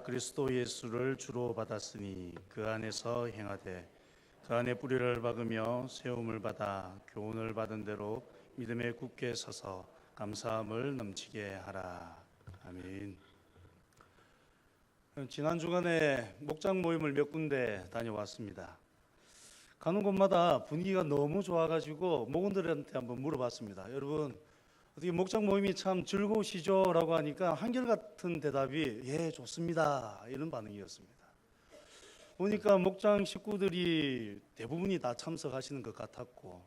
그리스도 예수를 주로 받았으니 그 안에서 행하되 그 안에 뿌리를 박으며 세움을 받아 교훈을 받은 대로 믿음에 굳게 서서 감사함을 넘치게 하라. 아멘. 지난 주간에 목장 모임을 몇 군데 다녀왔습니다. 가는 곳마다 분위기가 너무 좋아가지고 목원들한테 한번 물어봤습니다. 여러분 어떻게 목장 모임이 참 즐거우시죠? 라고 하니까 한결같은 대답이 예 좋습니다 이런 반응이었습니다. 보니까 목장 식구들이 대부분이 다 참석하시는 것 같았고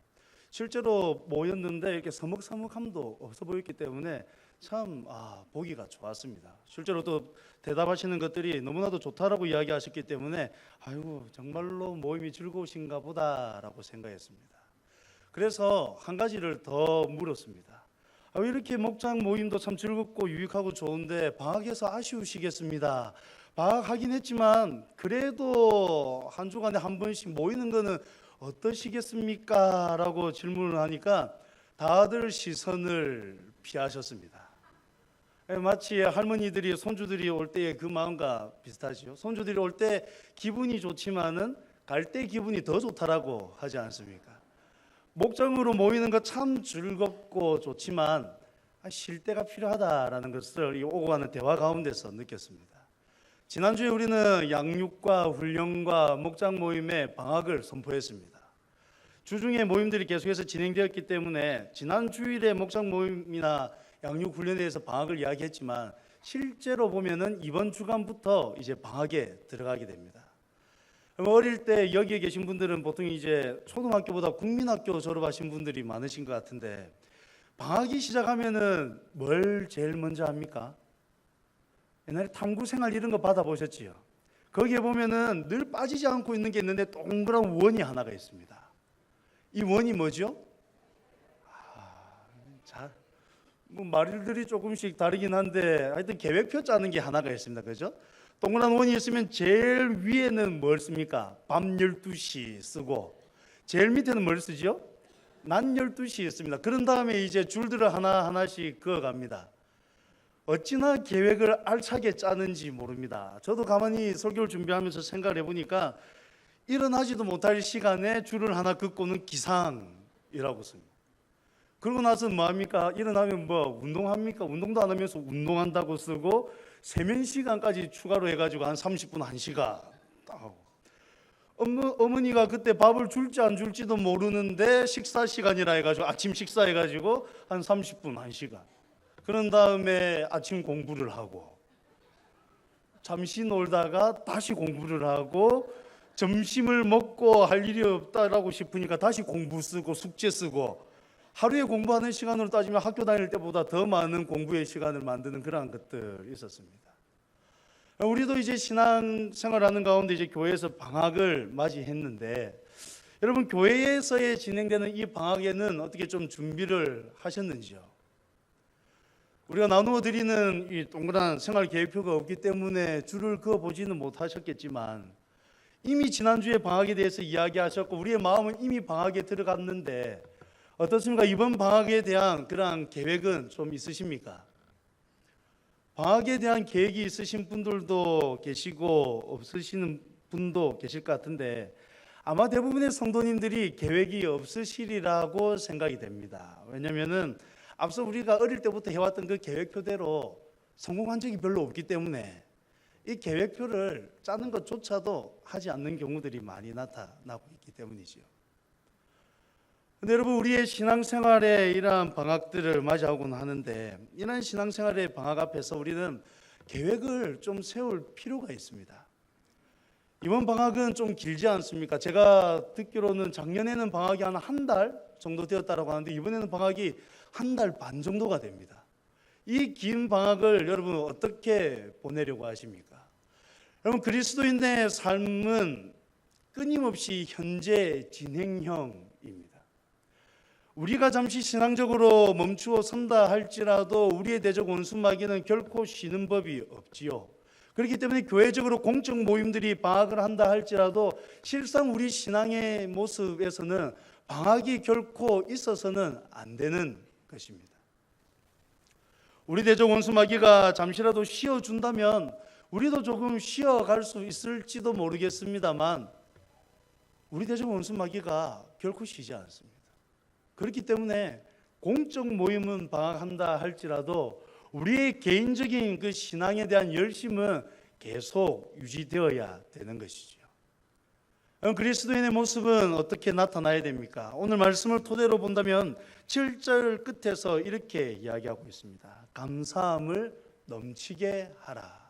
실제로 모였는데 이렇게 서먹서먹함도 없어 보였기 때문에 참 보기가 좋았습니다. 실제로 또 대답하시는 것들이 너무나도 좋다라고 이야기하셨기 때문에 아이고 정말로 모임이 즐거우신가 보다라고 생각했습니다. 그래서 한 가지를 더 물었습니다. 이렇게 목장 모임도 참 즐겁고 유익하고 좋은데 방학해서 아쉬우시겠습니다. 방학하긴 했지만 그래도 한 주간에 한 번씩 모이는 거는 어떠시겠습니까? 라고 질문을 하니까 다들 시선을 피하셨습니다. 마치 할머니들이 손주들이 올 때의 그 마음과 비슷하죠. 손주들이 올 때 기분이 좋지만은 갈 때 기분이 더 좋다라고 하지 않습니까? 목장으로 모이는 거 참 즐겁고 좋지만 쉴 때가 필요하다라는 것을 이 오고 가는 대화 가운데서 느꼈습니다. 지난주에 우리는 양육과 훈련과 목장 모임의 방학을 선포했습니다. 주중에 모임들이 계속해서 진행되었기 때문에 지난 주일에 목장 모임이나 양육 훈련에 대해서 방학을 이야기했지만 실제로 보면은 이번 주간부터 이제 방학에 들어가게 됩니다. 어릴 때 여기에 계신 분들은 보통 이제 초등학교보다 국민학교 졸업하신 분들이 많으신 것 같은데 방학이 시작하면은 뭘 제일 먼저 합니까? 옛날에 탐구생활 이런 거 받아보셨지요? 거기에 보면은 늘 빠지지 않고 있는 게 있는데 동그란 원이 하나가 있습니다. 이 원이 뭐죠? 뭐 말들이 조금씩 다르긴 한데 하여튼 계획표 짜는 게 하나가 있습니다. 그죠? 동그란 원이 있으면 제일 위에는 뭘 씁니까? 밤 12시 쓰고 제일 밑에는 뭘 쓰죠? 낮 12시 씁니다. 그런 다음에 이제 줄들을 하나하나씩 그어갑니다. 어찌나 계획을 알차게 짜는지 모릅니다. 저도 가만히 설교를 준비하면서 생각을 해보니까 일어나지도 못할 시간에 줄을 하나 긋고는 기상이라고 씁니다. 그러고 나서 뭐합니까? 일어나면 뭐 운동합니까? 운동도 안 하면서 운동한다고 쓰고 세면 시간까지 추가로 해가지고 한 30분 1시간 하고 어머니가 그때 밥을 줄지 안 줄지도 모르는데 식사 시간이라 해가지고 아침 식사해가지고 한 30분 1시간 그런 다음에 아침 공부를 하고 잠시 놀다가 다시 공부를 하고 점심을 먹고 할 일이 없다라고 싶으니까 다시 공부 쓰고 숙제 쓰고 하루에 공부하는 시간으로 따지면 학교 다닐 때보다 더 많은 공부의 시간을 만드는 그러한 것들이 있었습니다. 우리도 이제 신앙생활하는 가운데 이제 교회에서 방학을 맞이했는데 여러분 교회에서의 진행되는 이 방학에는 어떻게 좀 준비를 하셨는지요? 우리가 나누어 드리는 이 동그란 생활 계획표가 없기 때문에 줄을 그어 보지는 못하셨겠지만 이미 지난주에 방학에 대해서 이야기하셨고 우리의 마음은 이미 방학에 들어갔는데 어떻습니까? 이번 방학에 대한 그러한 계획은 좀 있으십니까? 방학에 대한 계획이 있으신 분들도 계시고 없으시는 분도 계실 것 같은데 아마 대부분의 성도님들이 계획이 없으시리라고 생각이 됩니다. 왜냐하면 앞서 우리가 어릴 때부터 해왔던 그 계획표대로 성공한 적이 별로 없기 때문에 이 계획표를 짜는 것조차도 하지 않는 경우들이 많이 나타나고 있기 때문이지요. 근데 여러분 우리의 신앙생활에 이러한 방학들을 맞이하곤 하는데 이러한 신앙생활의 방학 앞에서 우리는 계획을 좀 세울 필요가 있습니다. 이번 방학은 좀 길지 않습니까? 제가 듣기로는 작년에는 방학이 한 달 정도 되었다고 하는데 이번에는 방학이 한 달 반 정도가 됩니다. 이 긴 방학을 여러분 어떻게 보내려고 하십니까? 여러분 그리스도인의 삶은 끊임없이 현재 진행형입니다. 우리가 잠시 신앙적으로 멈추어 선다 할지라도 우리의 대적 원수 마귀는 결코 쉬는 법이 없지요. 그렇기 때문에 교회적으로 공적 모임들이 방학을 한다 할지라도 실상 우리 신앙의 모습에서는 방학이 결코 있어서는 안 되는 것입니다. 우리 대적 원수 마귀가 잠시라도 쉬어준다면 우리도 조금 쉬어갈 수 있을지도 모르겠습니다만 우리 대적 원수 마귀가 결코 쉬지 않습니다. 그렇기 때문에 공적 모임은 방학한다 할지라도 우리의 개인적인 그 신앙에 대한 열심은 계속 유지되어야 되는 것이죠. 그리스도인의 모습은 어떻게 나타나야 됩니까? 오늘 말씀을 토대로 본다면 7절 끝에서 이렇게 이야기하고 있습니다. 감사함을 넘치게 하라.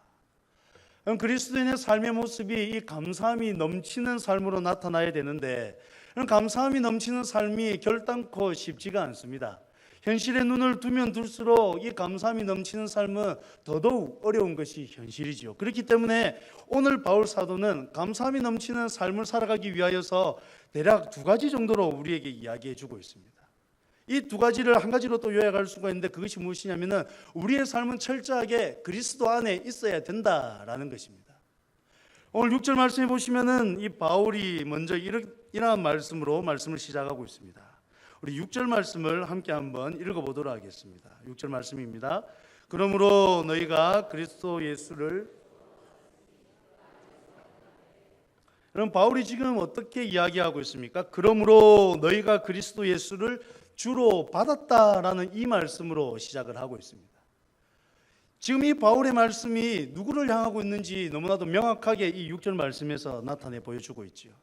그리스도인의 삶의 모습이 이 감사함이 넘치는 삶으로 나타나야 되는데 감사함이 넘치는 삶이 결단코 쉽지가 않습니다. 현실에 눈을 두면 둘수록 이 감사함이 넘치는 삶은 더더욱 어려운 것이 현실이죠. 그렇기 때문에 오늘 바울 사도는 감사함이 넘치는 삶을 살아가기 위하여서 대략 두 가지 정도로 우리에게 이야기해 주고 있습니다. 이 두 가지를 한 가지로 또 요약할 수가 있는데 그것이 무엇이냐면은 우리의 삶은 철저하게 그리스도 안에 있어야 된다라는 것입니다. 오늘 6절 말씀해 보시면은 이 바울이 먼저 이러한 말씀으로 말씀을 시작하고 있습니다. 우리 6절 말씀을 함께 한번 읽어보도록 하겠습니다. 6절 말씀입니다. 그러므로 너희가 그리스도 예수를 그럼 바울이 지금 어떻게 이야기하고 있습니까? 그러므로 너희가 그리스도 예수를 주로 받았다라는 이 말씀으로 시작을 하고 있습니다. 지금 이 바울의 말씀이 누구를 향하고 있는지 너무나도 명확하게 이 6절 말씀에서 나타내 보여주고 있지요.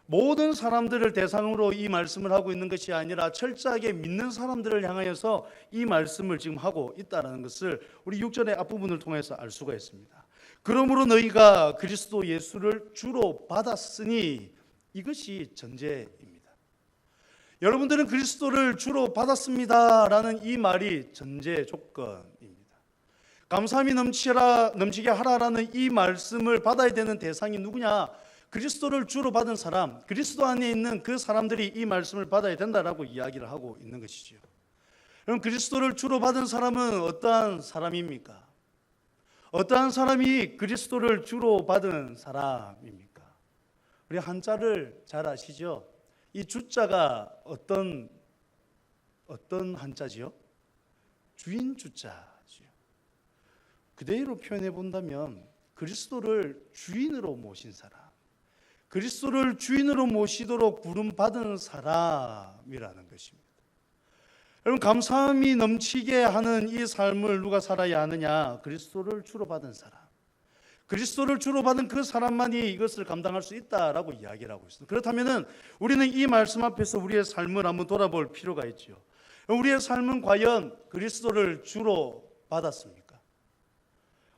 모든 사람들을 대상으로 이 말씀을 하고 있는 것이 아니라 철저하게 믿는 사람들을 향하여서 이 말씀을 지금 하고 있다는 것을 우리 6절의 앞부분을 통해서 알 수가 있습니다. 그러므로 너희가 그리스도 예수를 주로 받았으니 이것이 전제입니다. 여러분들은 그리스도를 주로 받았습니다라는 이 말이 전제 조건입니다. 감사함이 넘치게 하라라는 이 말씀을 받아야 되는 대상이 누구냐? 그리스도를 주로 받은 사람, 그리스도 안에 있는 그 사람들이 이 말씀을 받아야 된다라고 이야기를 하고 있는 것이죠. 그럼 그리스도를 주로 받은 사람은 어떠한 사람입니까? 어떠한 사람이 그리스도를 주로 받은 사람입니까? 우리 한자를 잘 아시죠? 이 주자가 어떤 한자지요? 주인 주자지요. 그대로 표현해 본다면 그리스도를 주인으로 모신 사람, 그리스도를 주인으로 모시도록 부름받은 사람이라는 것입니다. 여러분, 감사함이 넘치게 하는 이 삶을 누가 살아야 하느냐? 그리스도를 주로 받은 사람, 그리스도를 주로 받은 그 사람만이 이것을 감당할 수 있다라고 이야기를 하고 있습니다. 그렇다면 우리는 이 말씀 앞에서 우리의 삶을 한번 돌아볼 필요가 있죠. 우리의 삶은 과연 그리스도를 주로 받았습니까?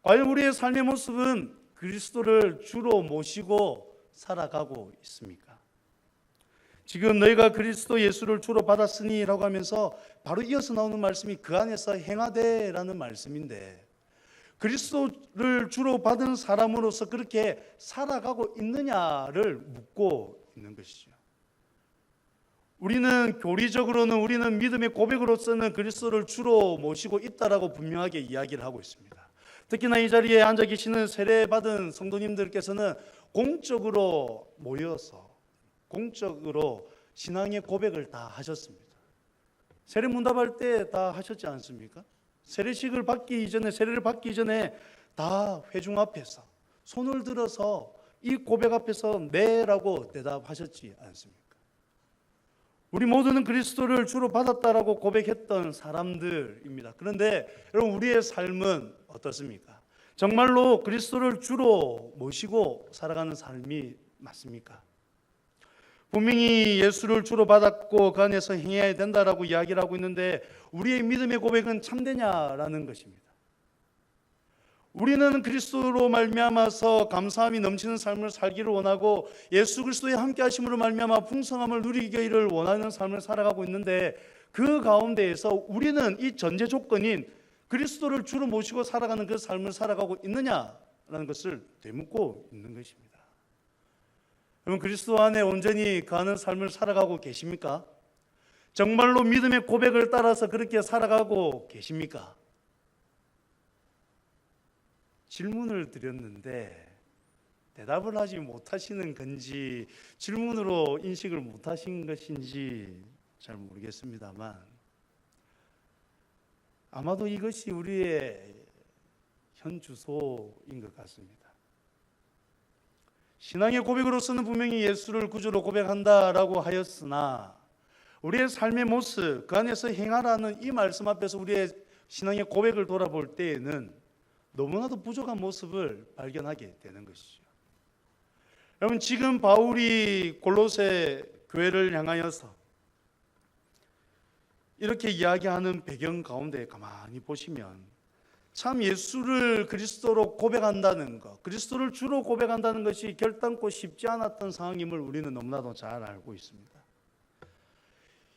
과연 우리의 삶의 모습은 그리스도를 주로 모시고 살아가고 있습니까? 지금 너희가 그리스도 예수를 주로 받았으니 라고 하면서 바로 이어서 나오는 말씀이 그 안에서 행하되 라는 말씀인데 그리스도를 주로 받은 사람으로서 그렇게 살아가고 있느냐를 묻고 있는 것이죠. 우리는 교리적으로는 우리는 믿음의 고백으로서는 그리스도를 주로 모시고 있다라고 분명하게 이야기를 하고 있습니다. 특히나 이 자리에 앉아 계시는 세례받은 성도님들께서는 공적으로 모여서 공적으로 신앙의 고백을 다 하셨습니다. 세례 문답할 때 다 하셨지 않습니까? 세례식을 받기 이전에, 세례를 받기 전에 다 회중 앞에서 손을 들어서 이 고백 앞에서 네라고 대답하셨지 않습니까? 우리 모두는 그리스도를 주로 받았다라고 고백했던 사람들입니다. 그런데 여러분, 우리의 삶은 어떻습니까? 정말로 그리스도를 주로 모시고 살아가는 삶이 맞습니까? 분명히 예수를 주로 받았고 그 안에서 행해야 된다라고 이야기를 하고 있는데 우리의 믿음의 고백은 참되냐라는 것입니다. 우리는 그리스도로 말미암아서 감사함이 넘치는 삶을 살기를 원하고 예수 그리스도의 함께 하심으로 말미암아 풍성함을 누리기를 원하는 삶을 살아가고 있는데 그 가운데에서 우리는 이 전제 조건인 그리스도를 주로 모시고 살아가는 그 삶을 살아가고 있느냐라는 것을 되묻고 있는 것입니다. 여러분, 그리스도 안에 온전히 거하는 삶을 살아가고 계십니까? 정말로 믿음의 고백을 따라서 그렇게 살아가고 계십니까? 질문을 드렸는데 대답을 하지 못하시는 건지 질문으로 인식을 못하신 것인지 잘 모르겠습니다만 아마도 이것이 우리의 현 주소인 것 같습니다. 신앙의 고백으로서는 분명히 예수를 구주로 고백한다라고 하였으나 우리의 삶의 모습, 그 안에서 행하라는 이 말씀 앞에서 우리의 신앙의 고백을 돌아볼 때에는 너무나도 부족한 모습을 발견하게 되는 것이죠. 여러분, 지금 바울이 골로새 교회를 향하여서 이렇게 이야기하는 배경 가운데 가만히 보시면 참 예수를 그리스도로 고백한다는 것, 그리스도를 주로 고백한다는 것이 결단코 쉽지 않았던 상황임을 우리는 너무나도 잘 알고 있습니다.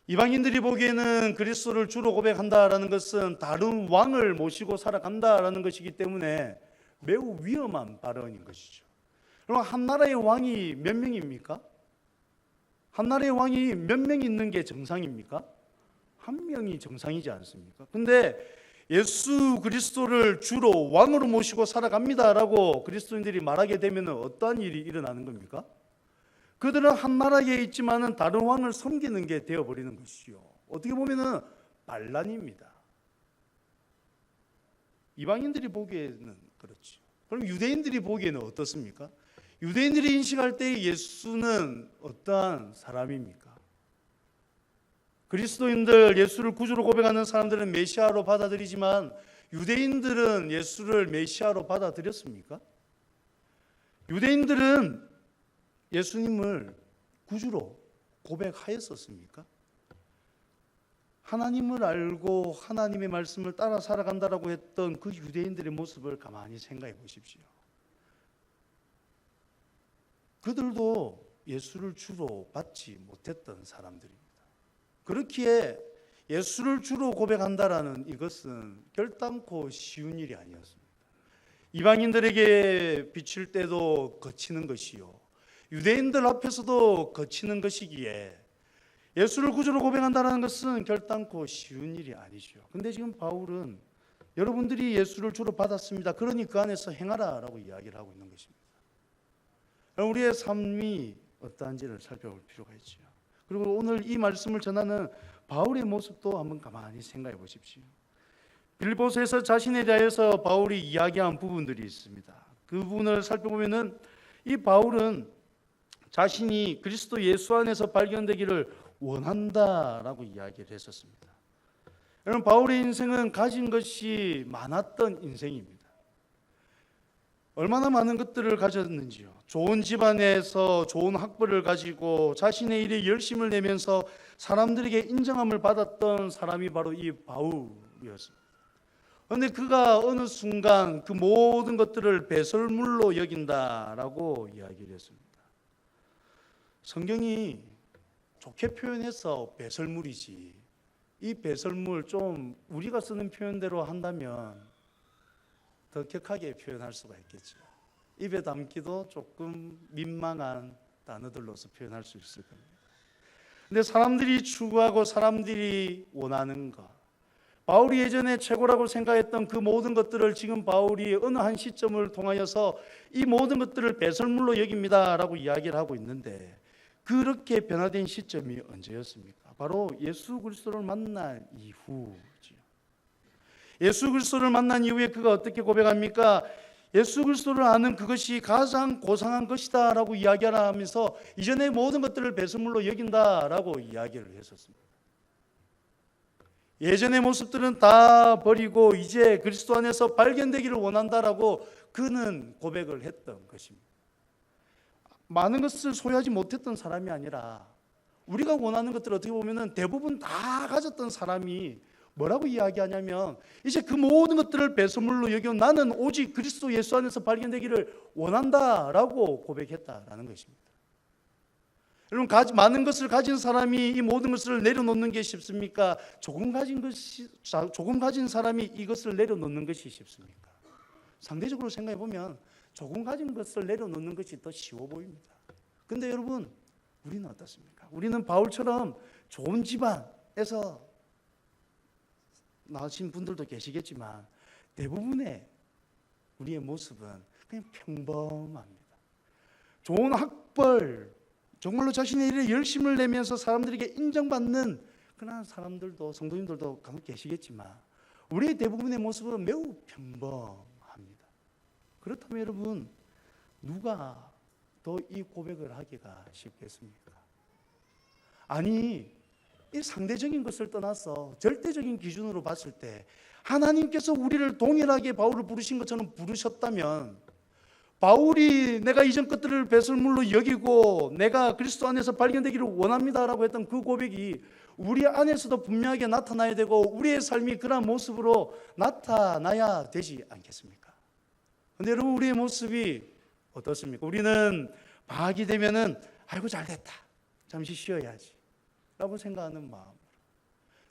이방인들이 보기에는 그리스도를 주로 고백한다라는 것은 다른 왕을 모시고 살아간다라는 것이기 때문에 매우 위험한 발언인 것이죠. 그럼 한 나라의 왕이 몇 명입니까? 한 나라의 왕이 몇 명 있는 게 정상입니까? 한 명이 정상이지 않습니까? 근데 예수 그리스도를 주로 왕으로 모시고 살아갑니다라고 그리스도인들이 말하게 되면 어떠한 일이 일어나는 겁니까? 그들은 한 나라에 있지만은 다른 왕을 섬기는 게 되어버리는 것이요. 어떻게 보면은 반란입니다. 이방인들이 보기에는 그렇죠. 그럼 유대인들이 보기에는 어떻습니까? 유대인들이 인식할 때 예수는 어떠한 사람입니까? 그리스도인들, 예수를 구주로 고백하는 사람들은 메시아로 받아들이지만 유대인들은 예수를 메시아로 받아들였습니까? 유대인들은 예수님을 구주로 고백하였었습니까? 하나님을 알고 하나님의 말씀을 따라 살아간다라고 했던 그 유대인들의 모습을 가만히 생각해 보십시오. 그들도 예수를 주로 받지 못했던 사람들입니다. 그렇기에 예수를 주로 고백한다라는 이것은 결단코 쉬운 일이 아니었습니다. 이방인들에게 비칠 때도 거치는 것이요, 유대인들 앞에서도 거치는 것이기에 예수를 구주로 고백한다는 것은 결단코 쉬운 일이 아니죠. 근데 지금 바울은 여러분들이 예수를 주로 받았습니다, 그러니 그 안에서 행하라라고 이야기를 하고 있는 것입니다. 우리의 삶이 어떠한지를 살펴볼 필요가 있죠. 그리고 오늘 이 말씀을 전하는 바울의 모습도 한번 가만히 생각해 보십시오. 빌립보서에서 자신에 대하여서 바울이 이야기한 부분들이 있습니다. 그 부분을 살펴보면은 이 바울은 자신이 그리스도 예수 안에서 발견되기를 원한다라고 이야기를 했었습니다. 여러분, 바울의 인생은 가진 것이 많았던 인생입니다. 얼마나 많은 것들을 가졌는지요. 좋은 집안에서 좋은 학벌을 가지고 자신의 일에 열심을 내면서 사람들에게 인정함을 받았던 사람이 바로 이 바울이었습니다. 그런데 그가 어느 순간 그 모든 것들을 배설물로 여긴다라고 이야기를 했습니다. 성경이 좋게 표현해서 배설물이지, 이 배설물 좀 우리가 쓰는 표현대로 한다면 더 격하게 표현할 수가 있겠죠. 입에 담기도 조금 민망한 단어들로서 표현할 수 있을 겁니다. 근데 사람들이 추구하고 사람들이 원하는 것, 바울이 예전에 최고라고 생각했던 그 모든 것들을 지금 바울이 어느 한 시점을 통하여서 이 모든 것들을 배설물로 여깁니다라고 이야기를 하고 있는데, 그렇게 변화된 시점이 언제였습니까? 바로 예수 그리스도를 만난 이후죠. 예수 그리스도를 만난 이후에 그가 어떻게 고백합니까? 예수 그리스도를 아는 그것이 가장 고상한 것이다라고 이야기를 하면서 이전의 모든 것들을 배설물로 여긴다라고 이야기를 했었습니다. 예전의 모습들은 다 버리고 이제 그리스도 안에서 발견되기를 원한다라고 그는 고백을 했던 것입니다. 많은 것을 소유하지 못했던 사람이 아니라 우리가 원하는 것들을 어떻게 보면 대부분 다 가졌던 사람이 뭐라고 이야기하냐면, 이제 그 모든 것들을 배설물로 여겨 나는 오직 그리스도 예수 안에서 발견되기를 원한다라고 고백했다라는 것입니다. 여러분, 많은 것을 가진 사람이 이 모든 것을 내려놓는 게 쉽습니까? 조금 가진 사람이 이것을 내려놓는 것이 쉽습니까? 상대적으로 생각해 보면 조금 가진 것을 내려놓는 것이 더 쉬워 보입니다. 근데 여러분, 우리는 어떻습니까? 우리는 바울처럼 좋은 집안에서 나오신 분들도 계시겠지만 대부분의 우리의 모습은 그냥 평범합니다. 좋은 학벌, 정말로 자신의 일에 열심을 내면서 사람들에게 인정받는 그런 사람들도, 성도님들도 간혹 계시겠지만 우리의 대부분의 모습은 매우 평범합니다. 그렇다면 여러분, 누가 더 이 고백을 하기가 쉽겠습니까? 아니, 이 상대적인 것을 떠나서 절대적인 기준으로 봤을 때 하나님께서 우리를 동일하게 바울을 부르신 것처럼 부르셨다면, 바울이 내가 이전 것들을 배설물로 여기고 내가 그리스도 안에서 발견되기를 원합니다라고 했던 그 고백이 우리 안에서도 분명하게 나타나야 되고 우리의 삶이 그러한 모습으로 나타나야 되지 않겠습니까? 그런데 여러분, 우리의 모습이 어떻습니까? 우리는 방학이 되면은 아이고 잘됐다, 잠시 쉬어야지 라고 생각하는 마음으로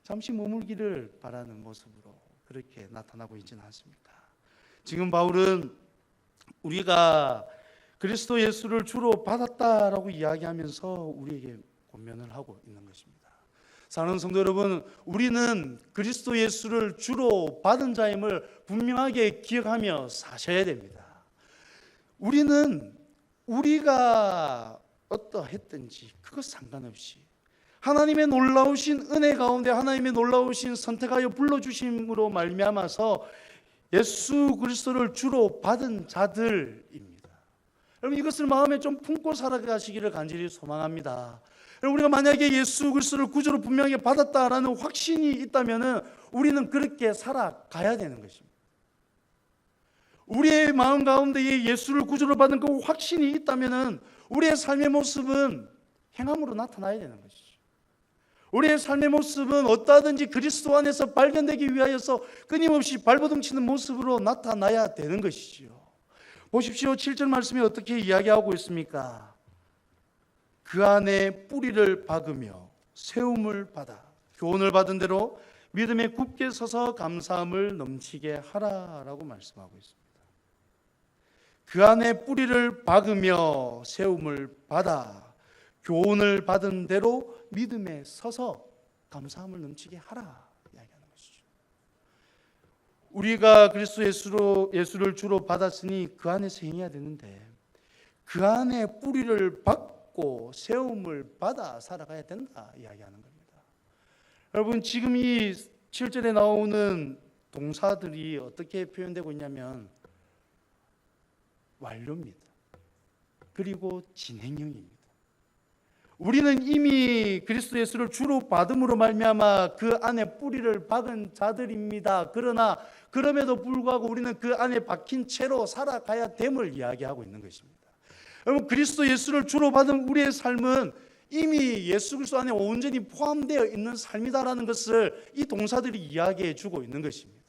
잠시 머물기를 바라는 모습으로 그렇게 나타나고 있지는 않습니까? 지금 바울은 우리가 그리스도 예수를 주로 받았다라고 이야기하면서 우리에게 권면을 하고 있는 것입니다. 사랑하는 성도 여러분, 우리는 그리스도 예수를 주로 받은 자임을 분명하게 기억하며 사셔야 됩니다. 우리는 우리가 어떠했든지 그것 상관없이 하나님의 놀라우신 은혜 가운데 하나님의 놀라우신 선택하여 불러주심으로 말미암아서 예수 그리스도를 주로 받은 자들입니다. 여러분, 이것을 마음에 좀 품고 살아가시기를 간절히 소망합니다. 여러분, 우리가 만약에 예수 그리스도를 구주로 분명하게 받았다라는 확신이 있다면 우리는 그렇게 살아가야 되는 것입니다. 우리의 마음 가운데 예수를 구주로 받은 그 확신이 있다면 우리의 삶의 모습은 행함으로 나타나야 되는 것이죠. 우리의 삶의 모습은 어떠하든지 그리스도 안에서 발견되기 위하여서 끊임없이 발버둥치는 모습으로 나타나야 되는 것이죠. 보십시오. 7절 말씀이 어떻게 이야기하고 있습니까? 그 안에 뿌리를 박으며 세움을 받아 교훈을 받은 대로 믿음에 굳게 서서 감사함을 넘치게 하라라고 말씀하고 있습니다. 그 안에 뿌리를 박으며 세움을 받아 교훈을 받은 대로 믿음에 서서 감사함을 넘치게 하라 이야기하는 것이죠. 우리가 그리스도 예수를 주로 받았으니 그 안에서 행해야 되는데 그 안에 뿌리를 박고 세움을 받아 살아가야 된다 이야기하는 겁니다. 여러분, 지금 이 7절에 나오는 동사들이 어떻게 표현되고 있냐면 완료입니다. 그리고 진행형입니다. 우리는 이미 그리스도 예수를 주로 받음으로 말미암아 그 안에 뿌리를 박은 자들입니다. 그러나 그럼에도 불구하고 우리는 그 안에 박힌 채로 살아가야 됨을 이야기하고 있는 것입니다. 여러분, 그리스도 예수를 주로 받은 우리의 삶은 이미 예수 그리스도 안에 온전히 포함되어 있는 삶이다라는 것을 이 동사들이 이야기해 주고 있는 것입니다.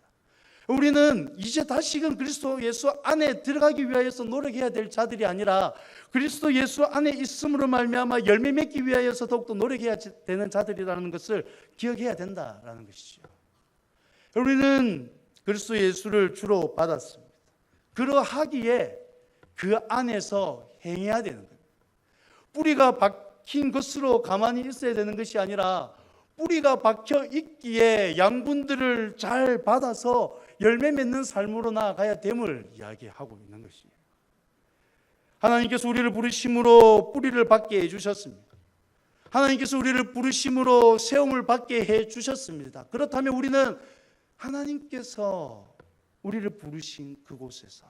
우리는 이제 다시금 그리스도 예수 안에 들어가기 위하여서 노력해야 될 자들이 아니라 그리스도 예수 안에 있음으로 말미암아 열매 맺기 위하여서 더욱더 노력해야 되는 자들이라는 것을 기억해야 된다라는 것이죠. 우리는 그리스도 예수를 주로 받았습니다. 그러하기에 그 안에서 행해야 되는 겁니다. 뿌리가 박힌 것으로 가만히 있어야 되는 것이 아니라 뿌리가 박혀 있기에 양분들을 잘 받아서 열매 맺는 삶으로 나아가야 됨을 이야기하고 있는 것이에요. 하나님께서 우리를 부르심으로 뿌리를 받게 해주셨습니다. 하나님께서 우리를 부르심으로 세움을 받게 해주셨습니다. 그렇다면 우리는 하나님께서 우리를 부르신 그곳에서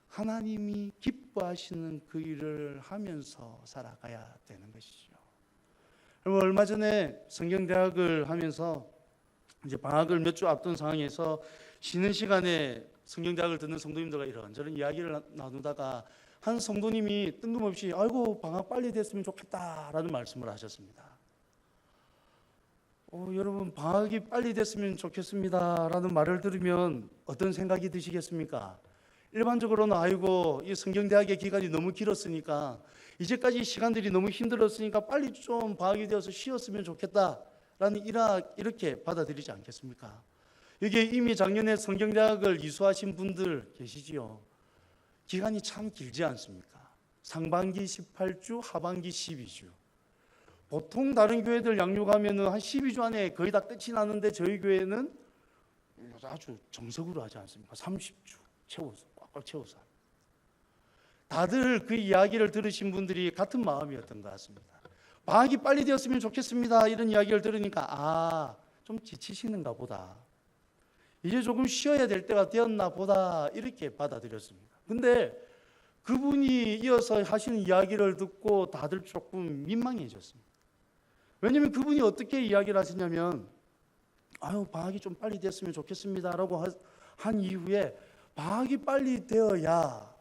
하나님이 기뻐하시는 그 일을 하면서 살아가야 되는 것이죠. 여러분, 얼마 전에 성경대학을 하면서 이제 방학을 몇 주 앞둔 상황에서 쉬는 시간에 성경대학을 듣는 성도님들과 이런저런 이야기를 나누다가 한 성도님이 뜬금없이 아이고 방학 빨리 됐으면 좋겠다라는 말씀을 하셨습니다. 여러분, 방학이 빨리 됐으면 좋겠습니다라는 말을 들으면 어떤 생각이 드시겠습니까? 일반적으로는 아이고 이 성경대학의 기간이 너무 길었으니까 이제까지 시간들이 너무 힘들었으니까 빨리 좀 방학이 되어서 쉬었으면 좋겠다라는 이렇게 받아들이지 않겠습니까? 이게 이미 작년에 성경대학을 이수하신 분들 계시지요. 기간이 참 길지 않습니까? 상반기 18주, 하반기 12주. 보통 다른 교회들 양육하면 한 12주 안에 거의 다 끝이 나는데 저희 교회는 아주 정석으로 하지 않습니까? 30주 채워서 꽉꽉 채워서. 다들 그 이야기를 들으신 분들이 같은 마음이었던 것 같습니다. 방학이 빨리 되었으면 좋겠습니다 이런 이야기를 들으니까 좀 지치시는가 보다, 이제 조금 쉬어야 될 때가 되었나 보다 이렇게 받아들였습니다. 근데 그분이 이어서 하시는 이야기를 듣고 다들 조금 민망해졌습니다. 왜냐하면 그분이 어떻게 이야기를 하시냐면 방학이 좀 빨리 됐으면 좋겠습니다라고 한 이후에 방학이 빨리 되어야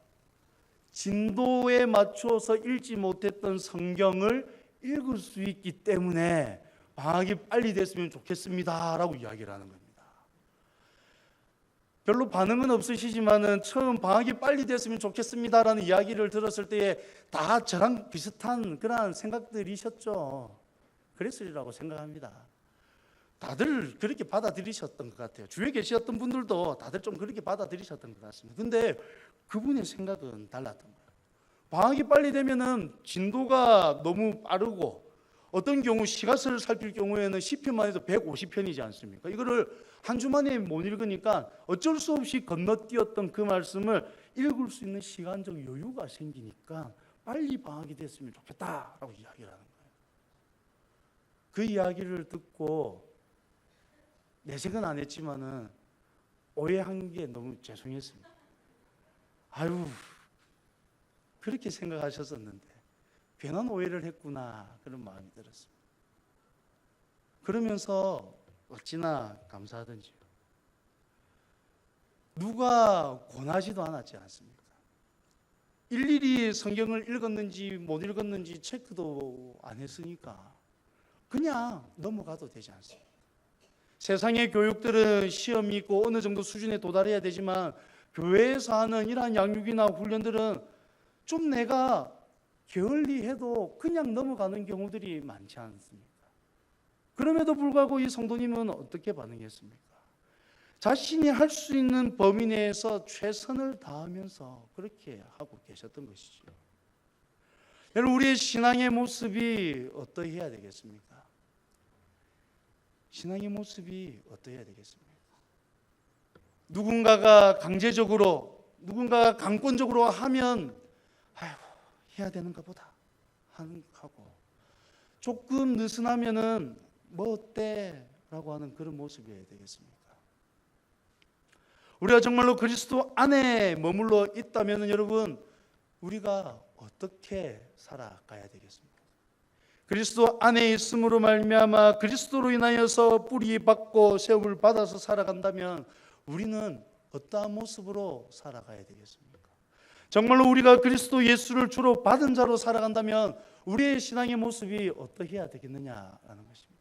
진도에 맞춰서 읽지 못했던 성경을 읽을 수 있기 때문에 방학이 빨리 됐으면 좋겠습니다라고 이야기를 하는 겁니다. 별로 반응은 없으시지만은 처음 방학이 빨리 됐으면 좋겠습니다라는 이야기를 들었을 때에 다 저랑 비슷한 그러한 생각들이셨죠. 그랬으리라고 생각합니다. 다들 그렇게 받아들이셨던 것 같아요. 주위에 계셨던 분들도 다들 좀 그렇게 받아들이셨던 것 같습니다. 근데 그분의 생각은 달랐던 거예요. 방학이 빨리 되면은 진도가 너무 빠르고 어떤 경우 시가서를 살필 경우에는 시편만 해도 150편이지 않습니까? 이거를 한 주 만에 못 읽으니까 어쩔 수 없이 건너뛰었던 그 말씀을 읽을 수 있는 시간적 여유가 생기니까 빨리 방학이 됐으면 좋겠다라고 이야기를 하는 거예요. 그 이야기를 듣고 내색은 안 했지만은 오해한 게 너무 죄송했습니다. 그렇게 생각하셨었는데 괜한 오해를 했구나 그런 마음이 들었습니다. 그러면서 어찌나 감사하던지요. 누가 권하지도 않았지 않습니까? 일일이 성경을 읽었는지 못 읽었는지 체크도 안 했으니까 그냥 넘어가도 되지 않습니까? 세상의 교육들은 시험이 있고 어느 정도 수준에 도달해야 되지만 교회에서 하는 이러한 양육이나 훈련들은 좀 내가 게을리해도 그냥 넘어가는 경우들이 많지 않습니까? 그럼에도 불구하고 이 성도님은 어떻게 반응했습니까? 자신이 할 수 있는 범위 내에서 최선을 다하면서 그렇게 하고 계셨던 것이죠. 여러분, 우리의 신앙의 모습이 어떠해야 되겠습니까? 신앙의 모습이 어떠해야 되겠습니까? 누군가가 강제적으로, 누군가가 강권적으로 하면 해야 되는가 보다 하고, 조금 느슨하면은 뭐 어때? 라고 하는 그런 모습이어야 되겠습니까? 우리가 정말로 그리스도 안에 머물러 있다면 여러분, 우리가 어떻게 살아가야 되겠습니까? 그리스도 안에 있음으로 말미암아 그리스도로 인하여서 뿌리 받고 세움을 받아서 살아간다면 우리는 어떠한 모습으로 살아가야 되겠습니까? 정말로 우리가 그리스도 예수를 주로 받은 자로 살아간다면 우리의 신앙의 모습이 어떠해야 되겠느냐라는 것입니다.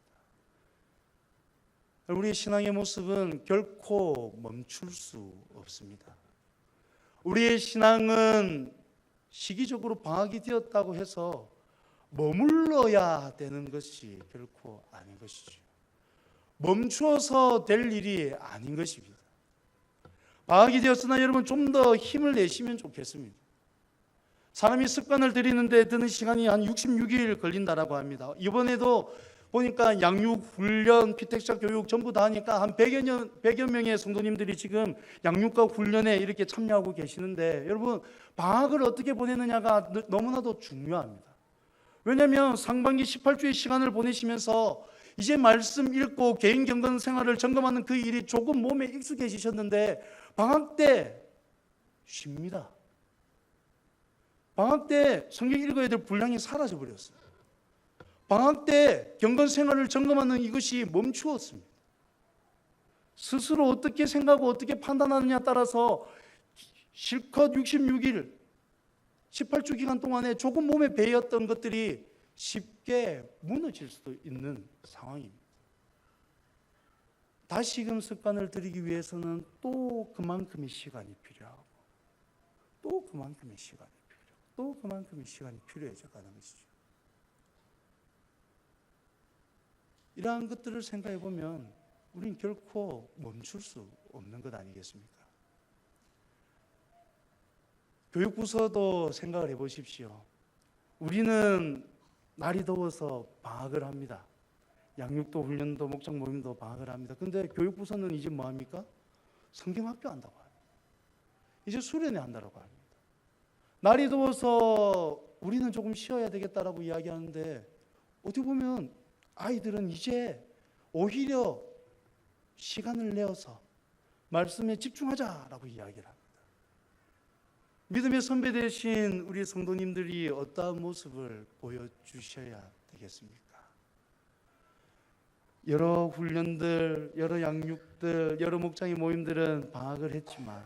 우리의 신앙의 모습은 결코 멈출 수 없습니다. 우리의 신앙은 시기적으로 방학이 되었다고 해서 머물러야 되는 것이 결코 아닌 것이죠. 멈추어서 될 일이 아닌 것입니다. 방학이 되었으나 여러분 좀 더 힘을 내시면 좋겠습니다. 사람이 습관을 들이는데 드는 시간이 한 66일 걸린다라고 합니다. 이번에도 보니까 양육, 훈련, 피택자 교육 전부 다 하니까 한 100여 명의 성도님들이 지금 양육과 훈련에 이렇게 참여하고 계시는데 여러분 방학을 어떻게 보내느냐가 너무나도 중요합니다. 왜냐하면 상반기 18주의 시간을 보내시면서 이제 말씀 읽고 개인 경건 생활을 점검하는 그 일이 조금 몸에 익숙해지셨는데 방학 때 쉽니다. 방학 때 성경 읽어야 될 분량이 사라져 버렸어요. 방학 때 경건 생활을 점검하는 이것이 멈추었습니다. 스스로 어떻게 생각하고 어떻게 판단하느냐에 따라서 실컷 66일 18주 기간 동안에 조금 몸에 배였던 것들이 쉽게 무너질 수도 있는 상황입니다. 다시금 습관을 들이기 위해서는 또 그만큼의 시간이 필요하고 또 그만큼의 시간이 필요하고 또 그만큼의 시간이 필요해져 가는 것이죠. 이러한 것들을 생각해 보면 우리는 결코 멈출 수 없는 것 아니겠습니까? 교육부서도 생각을 해보십시오. 우리는 날이 더워서 방학을 합니다. 양육도 훈련도 목장 모임도 방학을 합니다. 근데 교육부서는 이제 뭐 합니까? 성경학교 한다고 합니다. 이제 수련회 한다고 합니다. 날이 더워서 우리는 조금 쉬어야 되겠다라고 이야기하는데 어떻게 보면 아이들은 이제 오히려 시간을 내어서 말씀에 집중하자라고 이야기를 합니다. 믿음의 선배 되신 우리 성도님들이 어떠한 모습을 보여주셔야 되겠습니까? 여러 훈련들, 여러 양육들, 여러 목장의 모임들은 방학을 했지만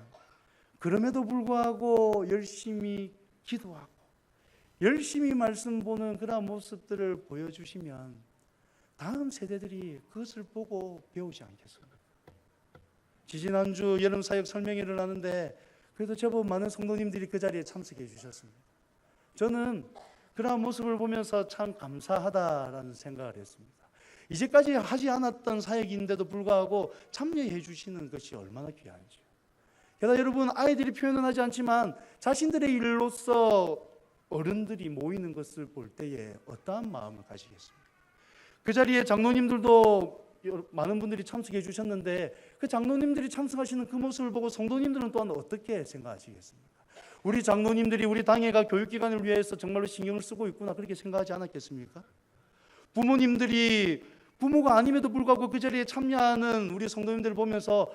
그럼에도 불구하고 열심히 기도하고 열심히 말씀 보는 그런 모습들을 보여주시면 다음 세대들이 그것을 보고 배우지 않겠습니까? 지지난주 여름사역 설명회를 하는데 그래도 제법 많은 성도님들이 그 자리에 참석해 주셨습니다. 저는 그러한 모습을 보면서 참 감사하다라는 생각을 했습니다. 이제까지 하지 않았던 사역인데도 불구하고 참여해 주시는 것이 얼마나 귀한지요. 게다가 여러분, 아이들이 표현은 하지 않지만 자신들의 일로서 어른들이 모이는 것을 볼 때에 어떠한 마음을 가지겠습니까? 그 자리에 장로님들도 많은 분들이 참석해 주셨는데 그 장로님들이 참석하시는 그 모습을 보고 성도님들은 또한 어떻게 생각하시겠습니까? 우리 장로님들이 우리 당회가 교육기관을 위해서 정말로 신경을 쓰고 있구나, 그렇게 생각하지 않았겠습니까? 부모님들이 부모가 아님에도 불구하고 그 자리에 참여하는 우리 성도님들을 보면서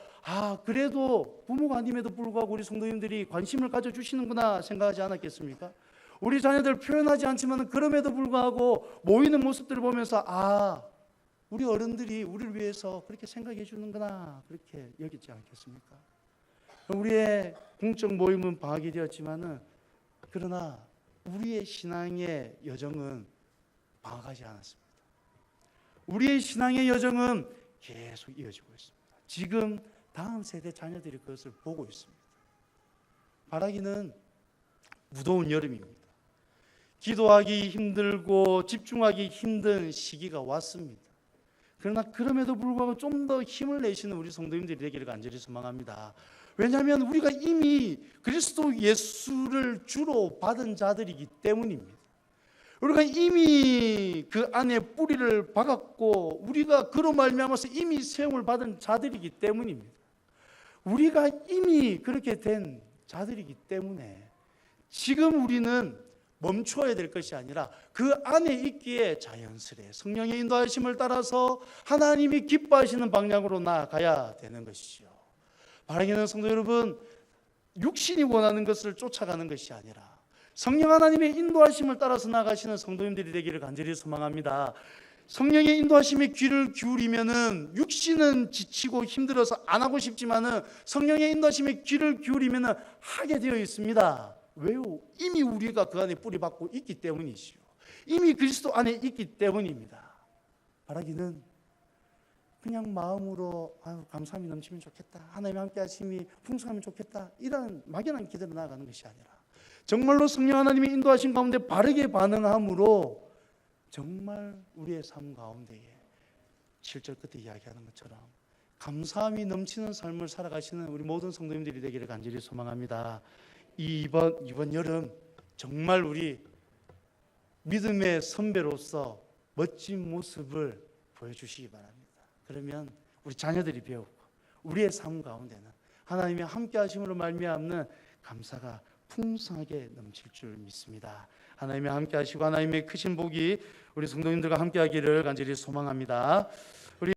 그래도 부모가 아님에도 불구하고 우리 성도님들이 관심을 가져주시는구나 생각하지 않았겠습니까? 우리 자녀들 표현하지 않지만 그럼에도 불구하고 모이는 모습들을 보면서 우리 어른들이 우리를 위해서 그렇게 생각해 주는구나, 그렇게 여기지 않겠습니까? 우리의 공적 모임은 방학이 되었지만은 그러나 우리의 신앙의 여정은 방학하지 않았습니다. 우리의 신앙의 여정은 계속 이어지고 있습니다. 지금 다음 세대 자녀들이 그것을 보고 있습니다. 바라기는 무더운 여름입니다. 기도하기 힘들고 집중하기 힘든 시기가 왔습니다. 그러나 그럼에도 불구하고 좀 더 힘을 내시는 우리 성도님들이 되기를 간절히 소망합니다. 왜냐하면 우리가 이미 그리스도 예수를 주로 받은 자들이기 때문입니다. 우리가 이미 그 안에 뿌리를 박았고 우리가 그로 말미암아서 이미 세움을 받은 자들이기 때문입니다. 우리가 이미 그렇게 된 자들이기 때문에 지금 우리는 멈춰야 될 것이 아니라 그 안에 있기에 자연스레 성령의 인도하심을 따라서 하나님이 기뻐하시는 방향으로 나아가야 되는 것이죠. 바라기는 성도 여러분, 육신이 원하는 것을 쫓아가는 것이 아니라 성령 하나님의 인도하심을 따라서 나아가시는 성도님들이 되기를 간절히 소망합니다. 성령의 인도하심에 귀를 기울이면은 육신은 지치고 힘들어서 안 하고 싶지만은 성령의 인도하심에 귀를 기울이면은 하게 되어 있습니다. 왜요? 이미 우리가 그 안에 뿌리 박고 있기 때문이지요. 이미 그리스도 안에 있기 때문입니다. 바라기는 그냥 마음으로 감사함이 넘치면 좋겠다, 하나님의 함께 하심이 풍성하면 좋겠다, 이런 막연한 기대로 나아가는 것이 아니라 정말로 성령 하나님의 인도하신 가운데 바르게 반응함으로 정말 우리의 삶 가운데에 7절 끝에 이야기하는 것처럼 감사함이 넘치는 삶을 살아가시는 우리 모든 성도님들이 되기를 간절히 소망합니다. 이번 여름 정말 우리 믿음의 선배로서 멋진 모습을 보여주시기 바랍니다. 그러면 우리 자녀들이 배우고 우리의 삶 가운데는 하나님의 함께 하심으로 말미암는 감사가 풍성하게 넘칠 줄 믿습니다. 하나님의 함께 하시고 하나님의 크신 복이 우리 성도님들과 함께 하기를 간절히 소망합니다.